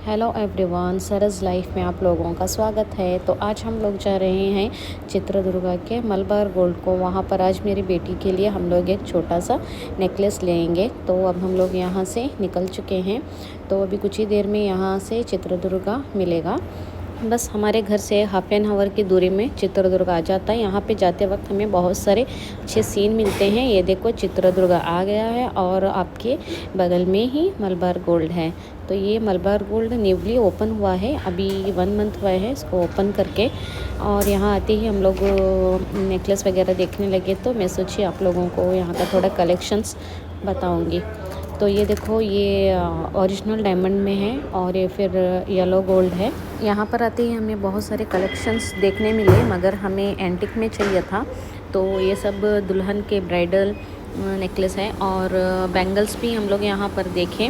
Hello everyone, सरस life में आप लोगों का स्वागत है। तो आज हम लोग जा रहे हैं चित्रदुर्गा के मलबार गोल्ड को। वहाँ पर आज मेरी बेटी के लिए हम लोग एक छोटा सा नेकलेस लेंगे। तो अब हम लोग यहाँ से निकल चुके हैं। तो अभी कुछ ही देर में यहाँ से चित्रदुर्गा मिलेगा। बस हमारे घर से हाफ एन आवर की दूरी में चित्रदुर्ग आ जाता है। यहाँ पे जाते वक्त हमें बहुत सारे अच्छे सीन मिलते हैं। ये देखो चित्रदुर्ग आ गया है और आपके बगल में ही मलबार गोल्ड है। तो ये मलबार गोल्ड न्यूली ओपन हुआ है, अभी 1 मंथ हुआ है इसको ओपन करके। और यहाँ आते ही हम लोग नेकलेस वगैरह देखने लगे। तो मैं सोची आप लोगों को यहाँ का थोड़ा कलेक्शंस बताऊँगी। तो ये देखो, ये ओरिजिनल डायमंड में है और ये फिर येलो गोल्ड है। यहाँ पर आते ही हमें बहुत सारे कलेक्शंस देखने मिले, मगर हमें एंटिक में चाहिए था। तो ये सब दुल्हन के ब्राइडल नेकलेस है और बैंगल्स भी हम लोग यहाँ पर देखें।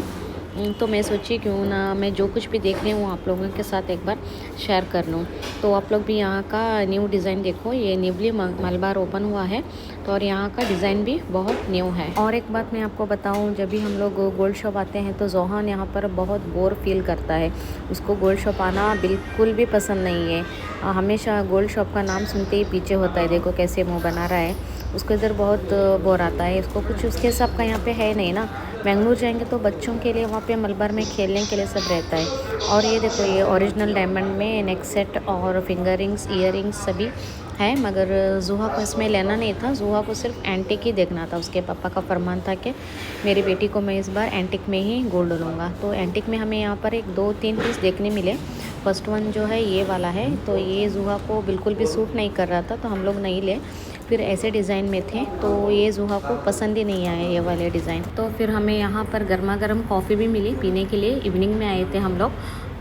तो मैं सोची क्यों ना मैं जो कुछ भी देख रही हूँ आप लोगों के साथ एक बार शेयर कर लूँ। तो आप लोग भी यहाँ का न्यू डिज़ाइन देखो, ये न्यूली मलबार ओपन हुआ है। तो और यहाँ का डिज़ाइन भी बहुत न्यू है। और एक बात मैं आपको बताऊँ, जब भी हम लोग गोल्ड शॉप आते हैं तो जोहान यहाँ पर बहुत बोर फील करता है। उसको गोल्ड शॉप आना बिल्कुल भी पसंद नहीं है। हमेशा गोल्ड शॉप का नाम सुनते ही पीछे होता है। देखो कैसे मुँह बना रहा है, उसको इधर बहुत बोर आता है। इसको कुछ उसके हिसाब का यहाँ पे है नहीं ना। बेंगलुरु जाएंगे तो बच्चों के लिए वहाँ पे मलबार में खेलने के लिए सब रहता है। और ये देखो, ये ओरिजिनल डायमंड में नेक सेट और फिंगर रिंग्स, ईयर रिंग्स सभी है। मगर जुहा को इसमें लेना नहीं था, जुहा को सिर्फ एंटिक ही देखना था। उसके पापा का फरमान था कि मेरी बेटी को मैं इस बार एंटिक में ही गोल्ड लूँगा। तो एंटिक में हमें यहाँ पर 1-2-3 पीस देखने मिले। फर्स्ट वन जो है ये वाला है। तो ये जुहा को बिल्कुल भी सूट नहीं कर रहा था, तो हम लोग नहीं ले। फिर ऐसे डिज़ाइन में थे तो ये जुहा को पसंद ही नहीं आए ये वाले डिज़ाइन। तो फिर हमें यहाँ पर गर्मा गर्म कॉफ़ी भी मिली पीने के लिए। इवनिंग में आए थे हम लोग।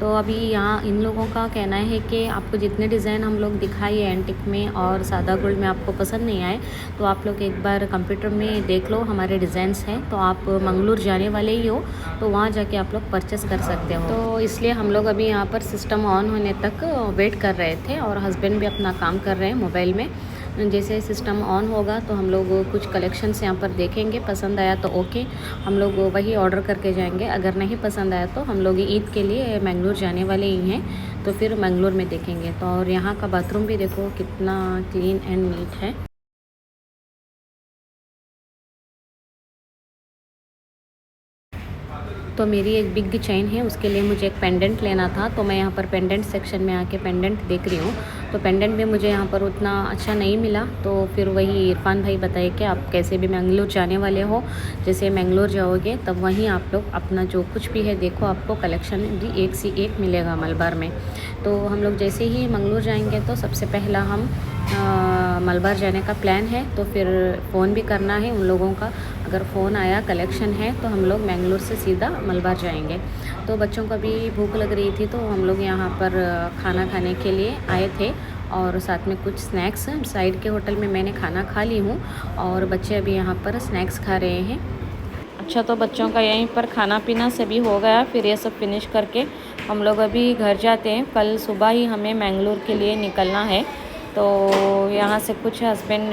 तो अभी यहाँ इन लोगों का कहना है कि आपको जितने डिज़ाइन हम लोग दिखाए एंटिक में और सादा गोल्ड में आपको पसंद नहीं आए, तो आप लोग एक बार कंप्यूटर में देख लो हमारे डिज़ाइंस हैं। तो आप मंगलूर जाने वाले ही हो तो वहाँ जाके आप लोग परचेस कर सकते हो। तो इसलिए हम लोग अभी यहाँ पर सिस्टम ऑन होने तक वेट कर रहे थे और हस्बैंड भी अपना काम कर रहे हैं मोबाइल में। जैसे सिस्टम ऑन होगा तो हम लोग कुछ कलेक्शंस यहाँ पर देखेंगे। पसंद आया तो ओके, हम लोग वही ऑर्डर करके जाएंगे। अगर नहीं पसंद आया तो हम लोग ईद के लिए मंगलूर जाने वाले ही हैं, तो फिर मंगलूर में देखेंगे। तो और यहाँ का बाथरूम भी देखो कितना क्लीन एंड नीट है। तो मेरी एक बिग चेन है, उसके लिए मुझे एक पेंडेंट लेना था। तो मैं यहाँ पर पेंडेंट सेक्शन में आके पेंडेंट देख रही हूँ। तो पेंडेंट भी मुझे यहाँ पर उतना अच्छा नहीं मिला। तो फिर वही इरफान भाई बताए कि आप कैसे भी मंगलूर जाने वाले हो, जैसे मंगलूर जाओगे तब वहीं आप लोग अपना जो कुछ भी है देखो, आपको कलेक्शन भी एक से एक मिलेगा मलबार में। तो हम लोग जैसे ही मंगलूर जाएंगे तो सबसे पहला हम मलबार जाने का प्लान है। तो फिर फ़ोन भी करना है उन लोगों का। अगर फ़ोन आया कलेक्शन है तो हम लोग मंगलूर से सीधा मलबार जाएंगे। तो बच्चों को भी भूख लग रही थी तो हम लोग यहाँ पर खाना खाने के लिए आए थे और साथ में कुछ स्नैक्स। साइड के होटल में मैंने खाना खा ली हूँ और बच्चे अभी यहाँ पर स्नैक्स खा रहे हैं। अच्छा, तो बच्चों का यहीं पर खाना पीना सभी हो गया। फिर ये सब फिनिश करके हम लोग अभी घर जाते हैं। कल सुबह ही हमें मंगलूर के लिए निकलना है। तो यहाँ से कुछ हस्बैंड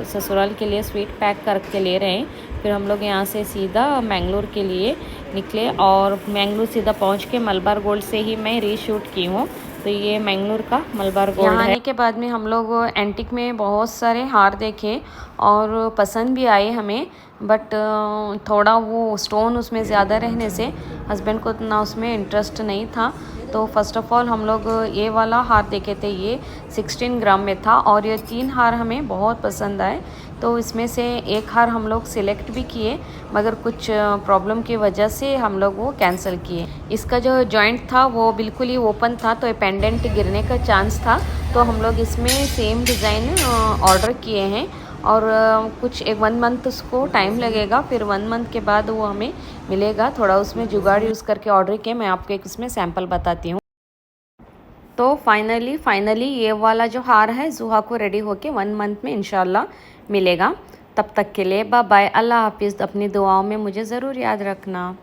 ससुराल के लिए स्वीट पैक करके ले रहे हैं। फिर हम लोग यहाँ से सीधा मंगलूर के लिए निकले और मंगलूर सीधा पहुँच के मलबार गोल्ड से ही मैं रीशूट की हूँ। तो ये मंगलूर का मलबार गोल्ड है। यहाँ आने के बाद में हम लोग एंटिक में बहुत सारे हार देखे और पसंद भी आए हमें। बट थोड़ा वो स्टोन उसमें ज़्यादा रहने से हस्बैंड को इतना उसमें इंटरेस्ट नहीं था। तो फर्स्ट ऑफ़ ऑल हम लोग ये वाला हार देखे थे, ये 16 ग्राम में था और ये 3 हार हमें बहुत पसंद आए। तो इसमें से एक हार हम लोग सिलेक्ट भी किए, मगर कुछ प्रॉब्लम की वजह से हम लोग वो कैंसिल किए। इसका जो जॉइंट था वो बिल्कुल ही ओपन था, तो ये पेंडेंट गिरने का चांस था। तो हम लोग इसमें सेम डिज़ाइन ऑर्डर किए हैं और कुछ 1 मंथ उसको टाइम लगेगा। फिर 1 मंथ के बाद वो हमें मिलेगा। थोड़ा उसमें जुगाड़ यूज़ करके ऑर्डर किए। मैं आपको एक उसमें सैंपल बताती हूँ। तो फाइनली ये वाला जो हार है जुहा को रेडी होके 1 मंथ में इंशाल्लाह मिलेगा। तब तक के लिए बाय बाय, अल्लाह हाफिज़। अपनी दुआओं में मुझे ज़रूर याद रखना।